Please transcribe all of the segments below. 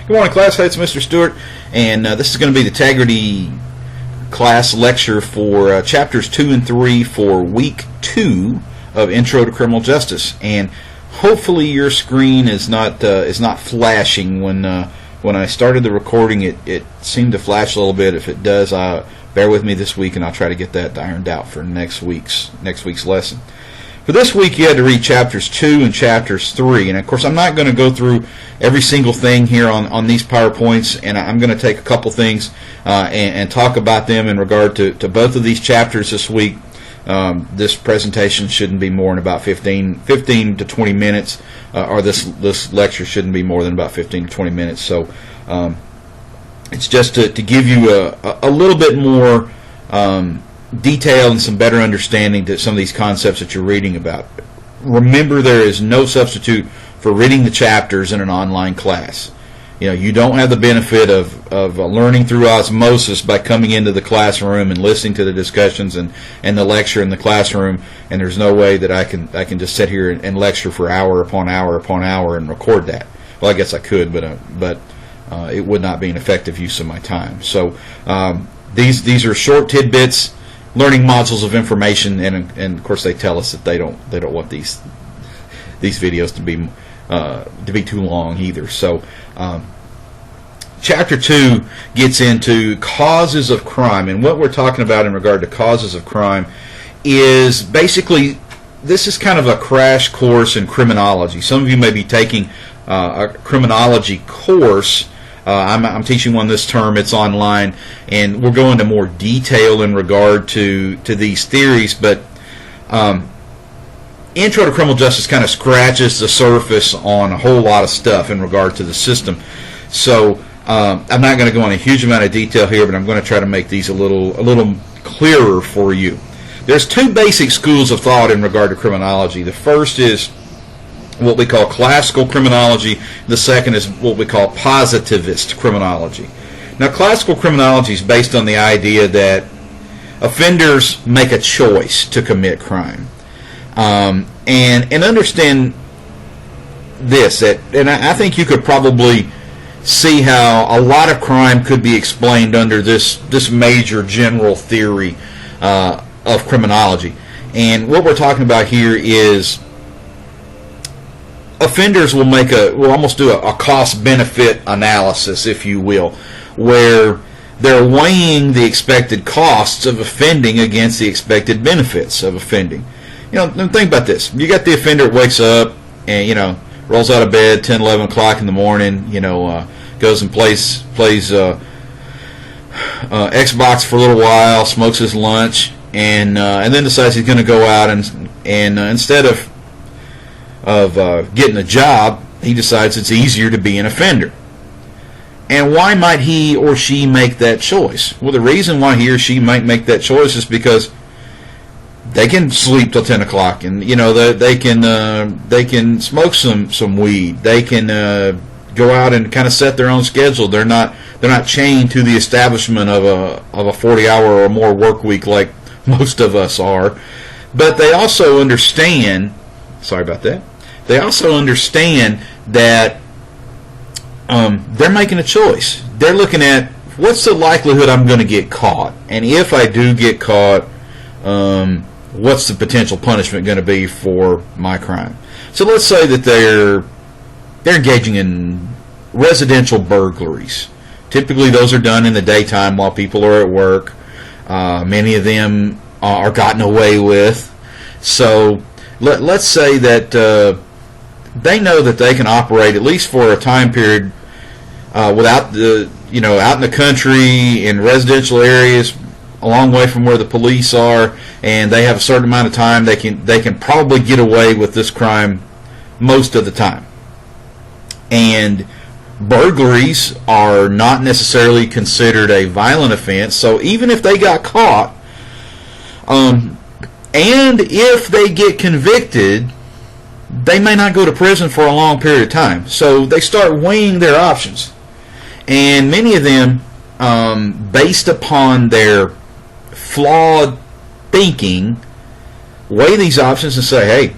Good morning, class. Hey, it's Mr. Stewart, and this is going to be the Integrity class lecture for chapters 2 and 3 for week 2 of Intro to Criminal Justice. And hopefully your screen is not flashing. When I started the recording, it seemed to flash a little bit. If it does, bear with me this week, and I'll try to get that ironed out for next week's lesson. For this week, you had to read chapters 2 and chapters 3. And, of course, I'm not going to go through every single thing here on these PowerPoints, and I'm going to take a couple things and talk about them in regard to both of these chapters this week. This presentation shouldn't be more than about 15 to 20 minutes, or this lecture shouldn't be more than about 15 to 20 minutes. So it's just to give you a little bit more detail and some better understanding to some of these concepts that you're reading about. Remember, there is no substitute for reading the chapters in an online class. You know, you don't have the benefit of learning through osmosis by coming into the classroom and listening to the discussions and the lecture in the classroom, and there's no way that I can just sit here and lecture for hour upon hour upon hour and record that. Well, I guess I could, but it would not be an effective use of my time. So these are short tidbits, learning modules of information, and of course they tell us that they don't want these videos to be too long either. So chapter 2 gets into causes of crime, and what we're talking about in regard to causes of crime is basically, this is kind of a crash course in criminology. Some of you may be taking a criminology course. I'm teaching one this term. It's online, and we'll go into more detail in regard to these theories, but Intro to Criminal Justice kind of scratches the surface on a whole lot of stuff in regard to the system. So I'm not going to go on a huge amount of detail here, but I'm going to try to make these a little clearer for you. There's two basic schools of thought in regard to criminology. The first is what we call classical criminology. The second is what we call positivist criminology. Now, classical criminology is based on the idea that offenders make a choice to commit crime. And understand this, and I think you could probably see how a lot of crime could be explained under this major general theory of criminology. And what we're talking about here is offenders will almost do a cost-benefit analysis, if you will, where they're weighing the expected costs of offending against the expected benefits of offending. You know, think about this. You got the offender that wakes up and, you know, rolls out of bed 10, 11 o'clock in the morning, you know, goes and plays Xbox for a little while, smokes his lunch, and then decides he's going to go out and instead of getting a job, he decides it's easier to be an offender. And why might he or she make that choice? Well, the reason why he or she might make that choice is because they can sleep till 10 o'clock, and you know they can smoke some weed. They can go out and kind of set their own schedule. They're not chained to the establishment of a 40-hour or more work week like most of us are. But they also understand. Sorry about that. They also understand that they're making a choice. They're looking at what's the likelihood I'm going to get caught, and if I do get caught, what's the potential punishment going to be for my crime? So let's say that they're engaging in residential burglaries. Typically, those are done in the daytime while people are at work. Many of them are gotten away with. So let's say that they know that they can operate at least for a time period without out in the country in residential areas, a long way from where the police are, and they have a certain amount of time. They can probably get away with this crime most of the time. And burglaries are not necessarily considered a violent offense, so even if they got caught, and if they get convicted, they may not go to prison for a long period of time. So they start weighing their options. And many of them, based upon their flawed thinking, weigh these options and say,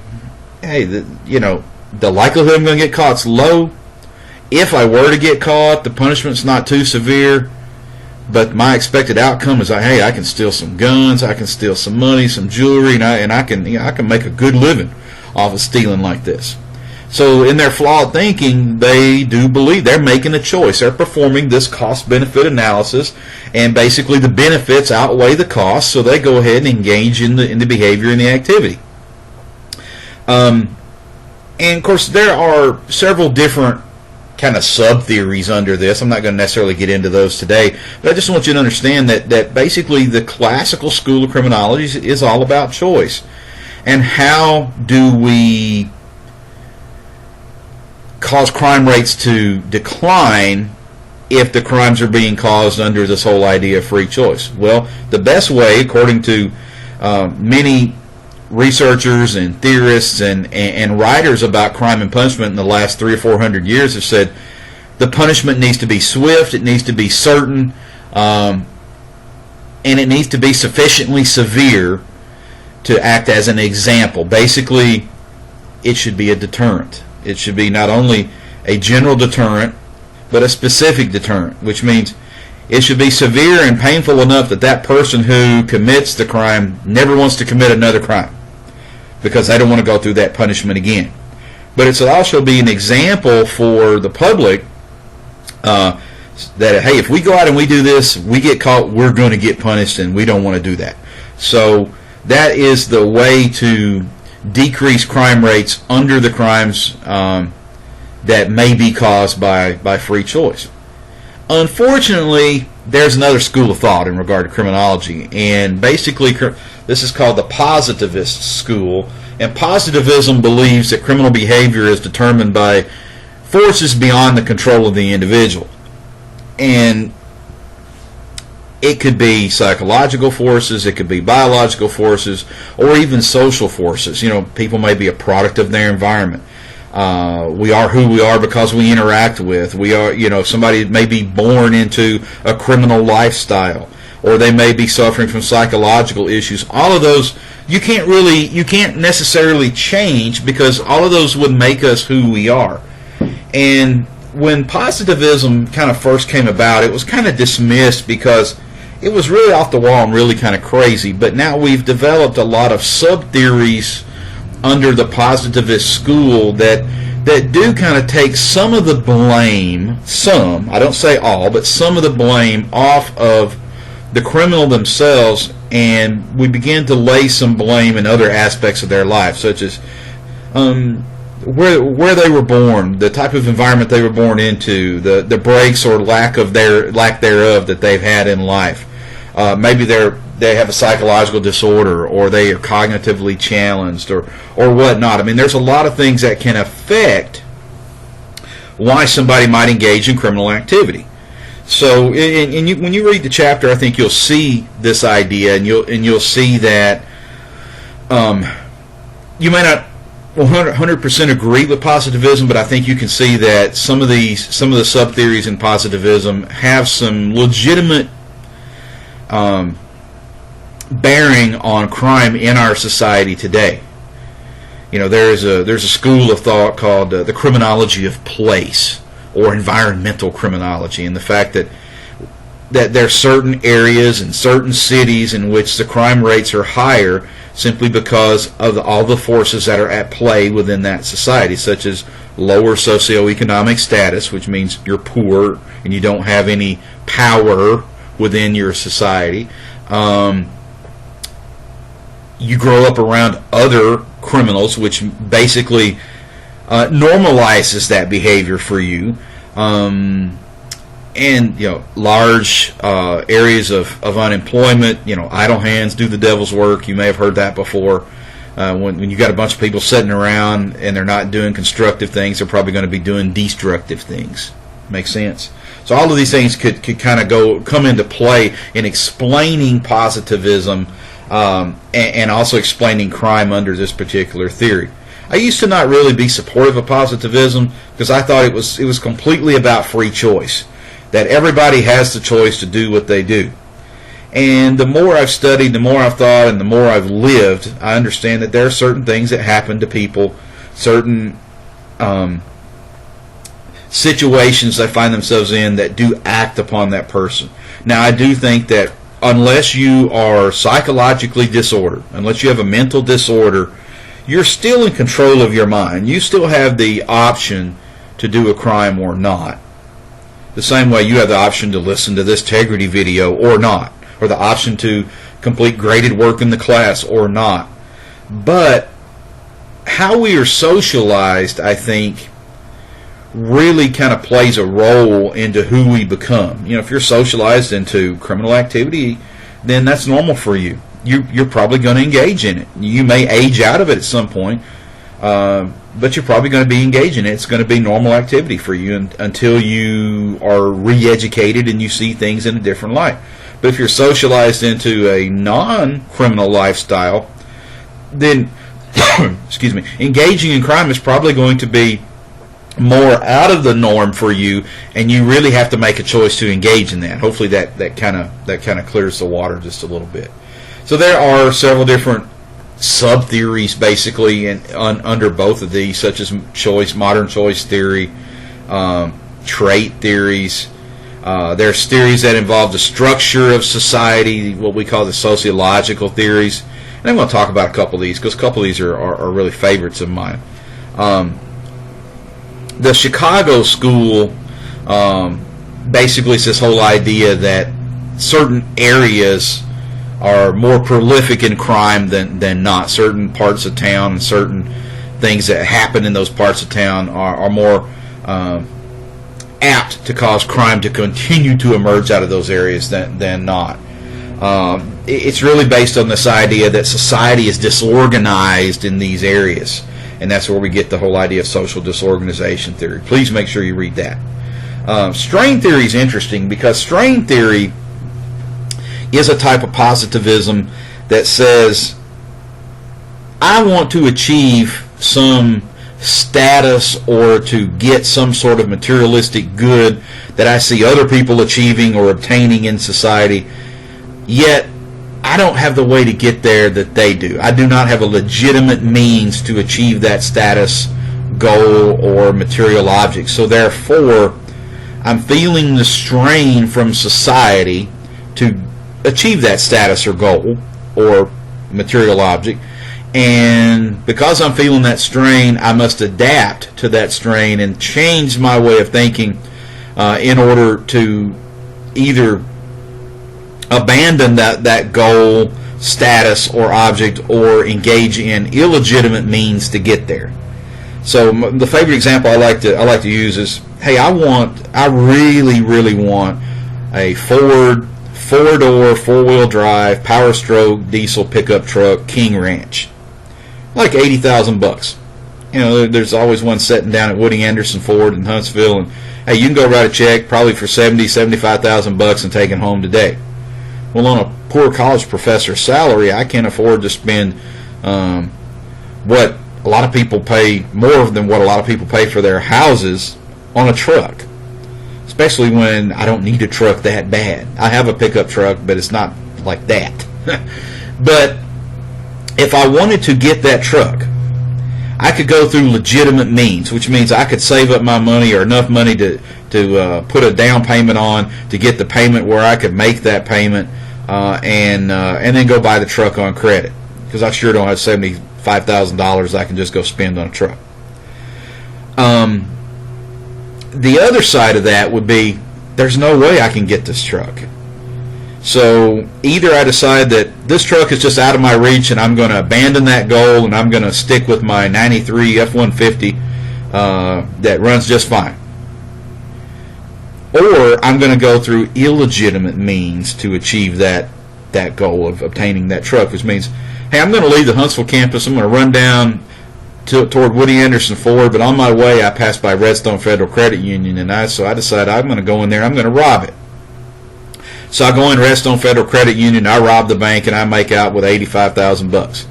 hey, the likelihood I'm going to get caught is low. if I were to get caught, the punishment's not too severe, but my expected outcome is, hey, I can steal some guns, I can steal some money, some jewelry, and I can make a good living off of stealing like this. So in their flawed thinking, they do believe they're making a choice. They're performing this cost-benefit analysis, and basically the benefits outweigh the costs, so they go ahead and engage in the behavior and the activity. And of course, there are several different kind of sub-theories under this. I'm not going to necessarily get into those today, but I just want you to understand that basically the classical school of criminology is all about choice. And how do we cause crime rates to decline if the crimes are being caused under this whole idea of free choice? Well, the best way, according to many researchers and theorists and writers about crime and punishment in the last 300 or 400 years, have said the punishment needs to be swift, it needs to be certain, and it needs to be sufficiently severe to act as an example. Basically, it should be a deterrent. It should be not only a general deterrent, but a specific deterrent, which means it should be severe and painful enough that that person who commits the crime never wants to commit another crime, because they don't want to go through that punishment again. But it should also be an example for the public that, hey, if we go out and we do this, we get caught, we're going to get punished, and we don't want to do that. So that is the way to decrease crime rates under the crimes that may be caused by free choice. Unfortunately, there's another school of thought in regard to criminology, and basically this is called the positivist school, and positivism believes that criminal behavior is determined by forces beyond the control of the individual. And it could be psychological forces, it could be biological forces, or even social forces. You know, people may be a product of their environment. We are who we are because we interact with. We are, you know, somebody may be born into a criminal lifestyle, or they may be suffering from psychological issues. All of those, you can't necessarily change, because all of those would make us who we are. And when positivism kind of first came about, it was kind of dismissed because it was really off the wall and really kind of crazy. But now we've developed a lot of sub-theories under the positivist school that do kind of take some of the blame, some, I don't say all, but some of the blame off of the criminal themselves, and we begin to lay some blame in other aspects of their life, such as where they were born, the type of environment they were born into, the breaks or lack thereof that they've had in life. Maybe they have a psychological disorder, or they are cognitively challenged, or whatnot. I mean, there's a lot of things that can affect why somebody might engage in criminal activity. So, when you read the chapter, I think you'll see this idea, and you'll see that you may not 100% agree with positivism, but I think you can see that some of the sub-theories in positivism have some legitimate bearing on crime in our society today. You know, there's a school of thought called the criminology of place, or environmental criminology, and the fact that there are certain areas and certain cities in which the crime rates are higher simply because of all the forces that are at play within that society, such as lower socioeconomic status, which means you're poor and you don't have any power within your society. You grow up around other criminals, which basically normalizes that behavior for you. And, you know, large areas of unemployment, you know, idle hands do the devil's work. You may have heard that before. When you got a bunch of people sitting around and they're not doing constructive things, they're probably going to be doing destructive things. Makes sense? So all of these things could kind of come into play in explaining positivism and also explaining crime under this particular theory. I used to not really be supportive of positivism because I thought it was completely about free choice, that everybody has the choice to do what they do. And the more I've studied, the more I've thought, and the more I've lived, I understand that there are certain things that happen to people, certain situations they find themselves in that do act upon that person. Now, I do think that unless you are psychologically disordered, unless you have a mental disorder, you're still in control of your mind. You still have the option to do a crime or not. The same way you have the option to listen to this integrity video or not, or the option to complete graded work in the class or not. But how we are socialized, I think, really kind of plays a role into who we become. You know, if you're socialized into criminal activity, then that's normal for you. You're probably going to engage in it. You may age out of it at some point, but you're probably going to be engaged in it. It's going to be normal activity for you until you are re-educated and you see things in a different light. But if you're socialized into a non-criminal lifestyle, then excuse me, engaging in crime is probably going to be more out of the norm for you, and you really have to make a choice to engage in that. Hopefully that kind of clears the water just a little bit. So there are several different sub-theories basically under both of these, such as modern choice theory, trait theories. There's theories that involve the structure of society, what we call the sociological theories. And I'm going to talk about a couple of these because a couple of these are really favorites of mine. The Chicago school basically is this whole idea that certain areas are more prolific in crime than not. Certain parts of town and certain things that happen in those parts of town are more apt to cause crime to continue to emerge out of those areas than not. It's really based on this idea that society is disorganized in these areas, and that's where we get the whole idea of social disorganization theory. Please make sure you read that. Strain theory is interesting because strain theory is a type of positivism that says, I want to achieve some status or to get some sort of materialistic good that I see other people achieving or obtaining in society, yet I don't have the way to get there that they do. I do not have a legitimate means to achieve that status, goal, or material object. So therefore, I'm feeling the strain from society to achieve that status or goal or material object, and because I'm feeling that strain, I must adapt to that strain and change my way of thinking in order to either abandon that goal, status, or object, or engage in illegitimate means to get there. So the favorite example I like to use is, hey, I really want a Ford 4-door, 4-wheel drive, Power Stroke, diesel pickup truck, King Ranch. Like $80,000. You know, there's always one sitting down at Woody Anderson Ford in Huntsville, and hey, you can go write a check probably for $75,000 and take it home today. Well, on a poor college professor's salary, I can't afford to spend what a lot of people pay, more than what a lot of people pay for their houses on a truck. Especially when I don't need a truck that bad. I have a pickup truck, but it's not like that. But if I wanted to get that truck, I could go through legitimate means, which means I could save up my money or enough money to put a down payment on to get the payment where I could make that payment and then go buy the truck on credit, because I sure don't have $75,000 I can just go spend on a truck. The other side of that would be, there's no way I can get this truck. So either I decide that this truck is just out of my reach and I'm going to abandon that goal and I'm going to stick with my 93 F-150 that runs just fine. Or I'm going to go through illegitimate means to achieve that goal of obtaining that truck, which means, hey, I'm going to leave the Huntsville campus, I'm going to run down toward Woody Anderson Ford, but on my way I passed by Redstone Federal Credit Union, and so I decided I'm going to go in there, I'm going to rob it. So I go in Redstone Federal Credit Union, I rob the bank, and I make out with $85,000.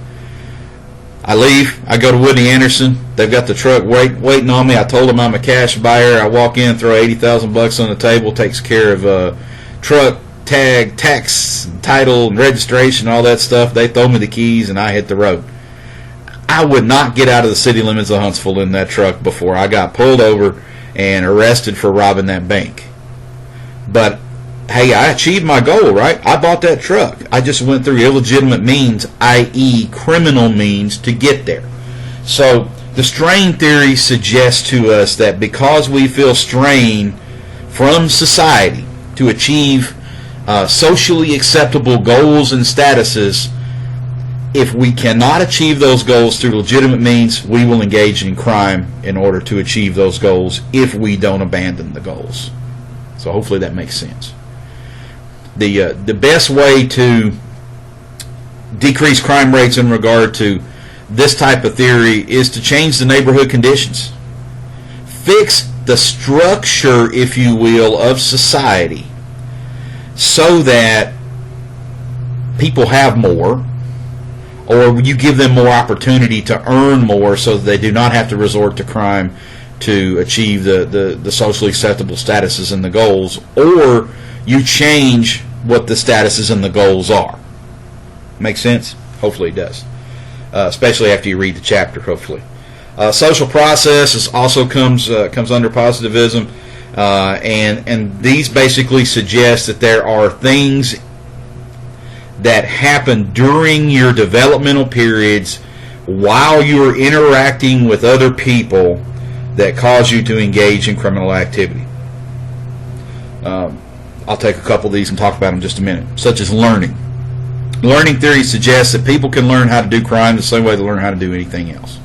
I leave, I go to Woody Anderson, they've got the truck waiting on me. I told them I'm a cash buyer. I walk in, throw $80,000 on the table, takes care of truck, tag, tax, title, and registration, all that stuff. They throw me the keys, and I hit the road. I would not get out of the city limits of Huntsville in that truck before I got pulled over and arrested for robbing that bank. But hey, I achieved my goal, right? I bought that truck. I just went through illegitimate means, i.e. criminal means, to get there. So the strain theory suggests to us that because we feel strain from society to achieve socially acceptable goals and statuses, if we cannot achieve those goals through legitimate means, we will engage in crime in order to achieve those goals if we don't abandon the goals. So hopefully that makes sense. The best way to decrease crime rates in regard to this type of theory is to change the neighborhood conditions. Fix the structure, if you will, of society so that people have more, or you give them more opportunity to earn more so that they do not have to resort to crime to achieve the socially acceptable statuses and the goals, or you change what the statuses and the goals are. Make sense? Hopefully it does. Especially after you read the chapter, hopefully. Social process also comes under positivism, and these basically suggest that there are things that happen during your developmental periods while you are interacting with other people that cause you to engage in criminal activity. I'll take a couple of these and talk about them in just a minute, such as learning. Learning theory suggests that people can learn how to do crime the same way they learn how to do anything else.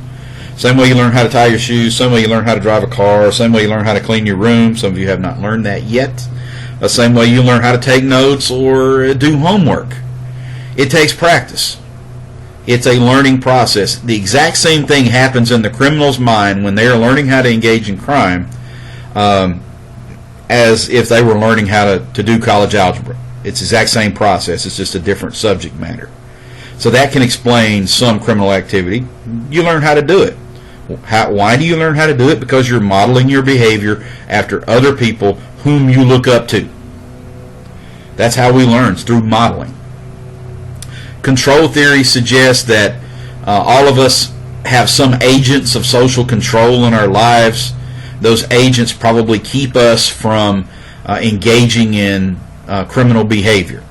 Same way you learn how to tie your shoes, same way you learn how to drive a car, same way you learn how to clean your room. Some of you have not learned that yet. The same way you learn how to take notes or do homework. It takes practice. It's a learning process. The exact same thing happens in the criminal's mind when they are learning how to engage in crime as if they were learning how to do college algebra. It's the exact same process. It's just a different subject matter. So that can explain some criminal activity. You learn how to do it. Why do you learn how to do it? Because you're modeling your behavior after other people whom you look up to. That's how we learn, it's through modeling. Control theory suggests that all of us have some agents of social control in our lives. Those agents probably keep us from engaging in criminal behavior.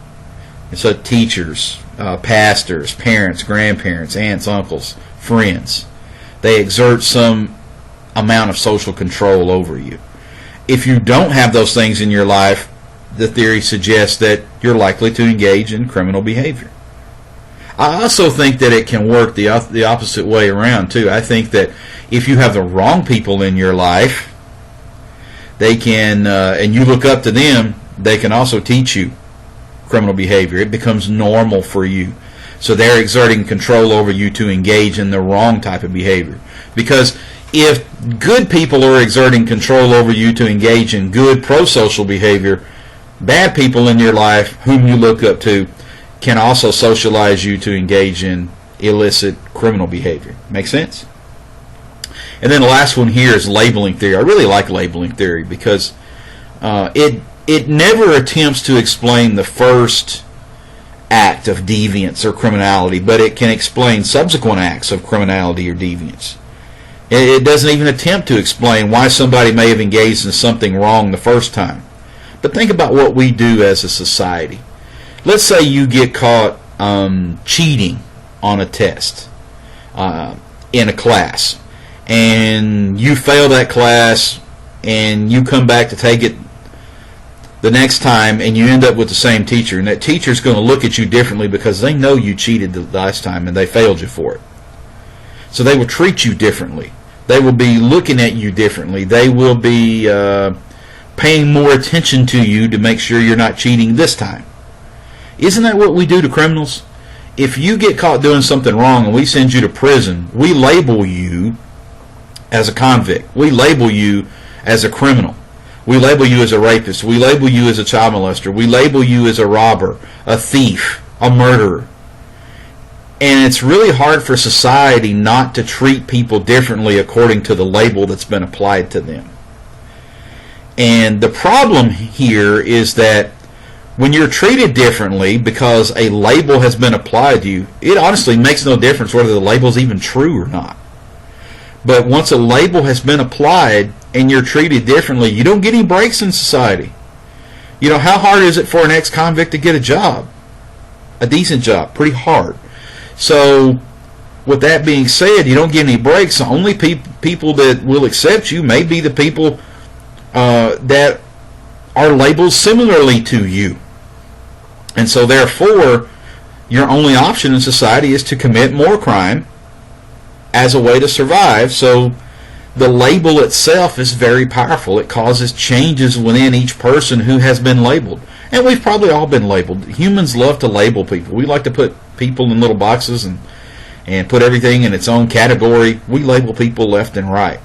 And so teachers, pastors, parents, grandparents, aunts, uncles, friends, they exert some amount of social control over you. If you don't have those things in your life, the theory suggests that you're likely to engage in criminal behavior. I also think that it can work the opposite way around too. I think that if you have the wrong people in your life, they can, and you look up to them, they can also teach you criminal behavior. It becomes normal for you. So they're exerting control over you to engage in the wrong type of behavior. Because if good people are exerting control over you to engage in good pro-social behavior, bad people in your life whom you look up to can also socialize you to engage in illicit criminal behavior. Make sense? And then the last one here is labeling theory. I really like labeling theory because it never attempts to explain the first act of deviance or criminality, but it can explain subsequent acts of criminality or deviance. It doesn't even attempt to explain why somebody may have engaged in something wrong the first time. But think about what we do as a society. Let's say you get caught cheating on a test in a class, and you fail that class, and you come back to take it the next time, and you end up with the same teacher, and that teacher's going to look at you differently because they know you cheated the last time and they failed you for it. So they will treat you differently. They will be looking at you differently. They will be paying more attention to you to make sure you're not cheating this time. Isn't that what we do to criminals? If you get caught doing something wrong and we send you to prison, we label you as a convict. We label you as a criminal. We label you as a rapist. We label you as a child molester. We label you as a robber, a thief, a murderer. And it's really hard for society not to treat people differently according to the label that's been applied to them. And the problem here is that when you're treated differently because a label has been applied to you, it honestly makes no difference whether the label is even true or not. But once a label has been applied, and you're treated differently, you don't get any breaks in society. How hard is it for an ex-convict to get a job? A decent job. Pretty hard. So, with that being said, you don't get any breaks. The only people that will accept you may be the people that are labeled similarly to you. And so, therefore, your only option in society is to commit more crime as a way to survive. So, the label itself is very powerful. It causes changes within each person who has been labeled. And we've probably all been labeled. Humans love to label people. We like to put people in little boxes and put everything in its own category. We label people left and right.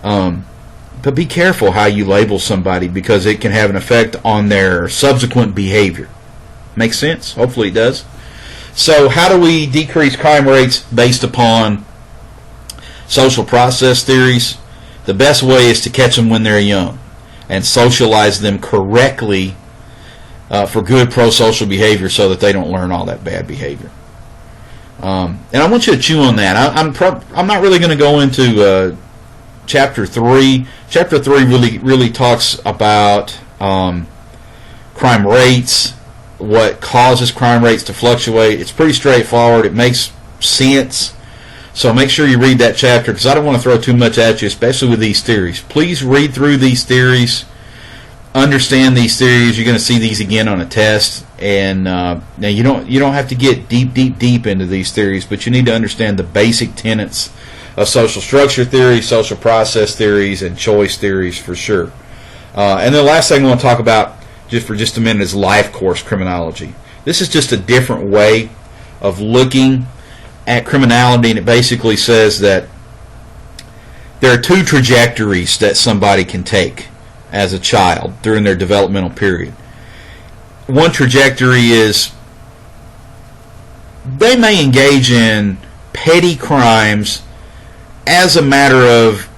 But be careful how you label somebody, because it can have an effect on their subsequent behavior. Make sense? Hopefully it does. So how do we decrease crime rates based upon social process theories? The best way is to catch them when they're young and socialize them correctly for good pro-social behavior, so that they don't learn all that bad behavior. And I want you to chew on that. I'm not really going to go into Chapter 3. Chapter 3 really talks about crime rates, what causes crime rates to fluctuate. It's pretty straightforward. It makes sense. So make sure you read that chapter, because I don't want to throw too much at you, especially with these theories. Please read through these theories. Understand these theories. You're going to see these again on a test, and now you don't have to get deep into these theories, but you need to understand the basic tenets of social structure theory, social process theories, and choice theories for sure. And the last thing I want to talk about for just a minute is life course criminology. This is just a different way of looking at criminality, and it basically says that there are two trajectories that somebody can take as a child during their developmental period. One trajectory is they may engage in petty crimes as a matter of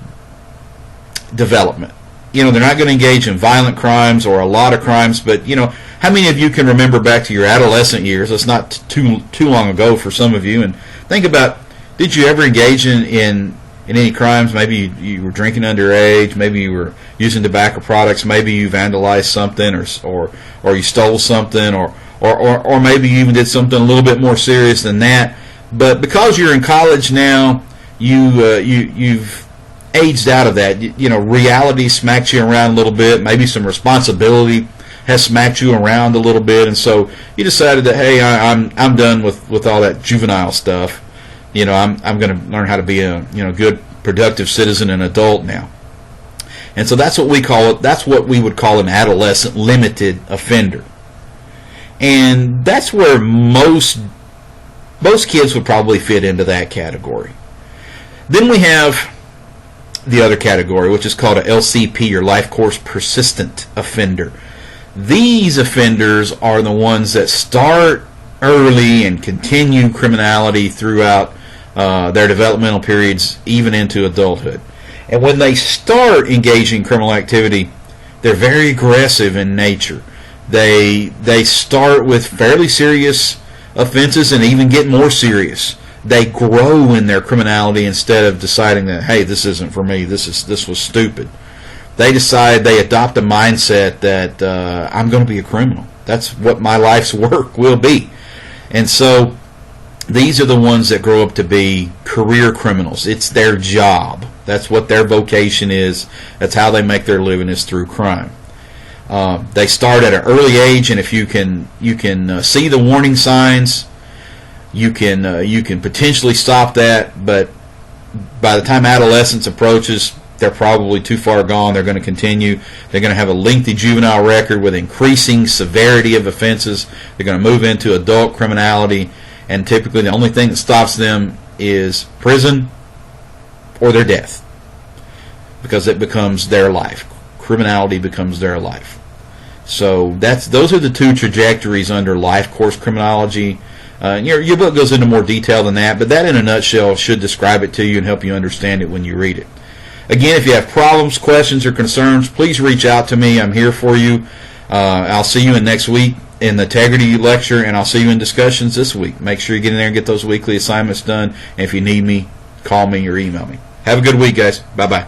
development. They're not going to engage in violent crimes or a lot of crimes, but how many of you can remember back to your adolescent years? It's not too long ago for some of you, and think about, did you ever engage in any crimes? Maybe you were drinking underage, maybe you were using tobacco products, maybe you vandalized something, or you stole something, or maybe you even did something a little bit more serious than that. But because you're in college now, you've aged out of that. Reality smacks you around a little bit. Maybe some responsibility has smacked you around a little bit, and so you decided that, hey, I'm done with all that juvenile stuff. I'm going to learn how to be a good, productive citizen and adult now. And so that's what we call it. That's what we would call an adolescent limited offender. And that's where most kids would probably fit into that category. Then we have the other category, which is called a LCP, or life course persistent offender. These offenders are the ones that start early and continue criminality throughout their developmental periods, even into adulthood. And when they start engaging in criminal activity, they're very aggressive in nature. They start with fairly serious offenses and even get more serious. They grow in their criminality instead of deciding that, hey, this isn't for me, this was stupid. They adopt a mindset that I'm going to be a criminal. That's what my life's work will be. And so these are the ones that grow up to be career criminals. It's their job. That's what their vocation is. That's how they make their living, is through crime. They start at an early age, and if you can see the warning signs, you can potentially stop that. But by the time adolescence approaches, they're probably too far gone. They're going to continue. They're going to have a lengthy juvenile record with increasing severity of offenses. They're going to move into adult criminality, and typically the only thing that stops them is prison or their death, because it becomes their life. Criminality becomes their life. So those are the two trajectories under life course criminology. Your book goes into more detail than that, but that in a nutshell should describe it to you and help you understand it when you read it. Again, if you have problems, questions, or concerns, please reach out to me. I'm here for you. I'll see you in next week in the Integrity Lecture, and I'll see you in discussions this week. Make sure you get in there and get those weekly assignments done. And if you need me, call me or email me. Have a good week, guys. Bye-bye.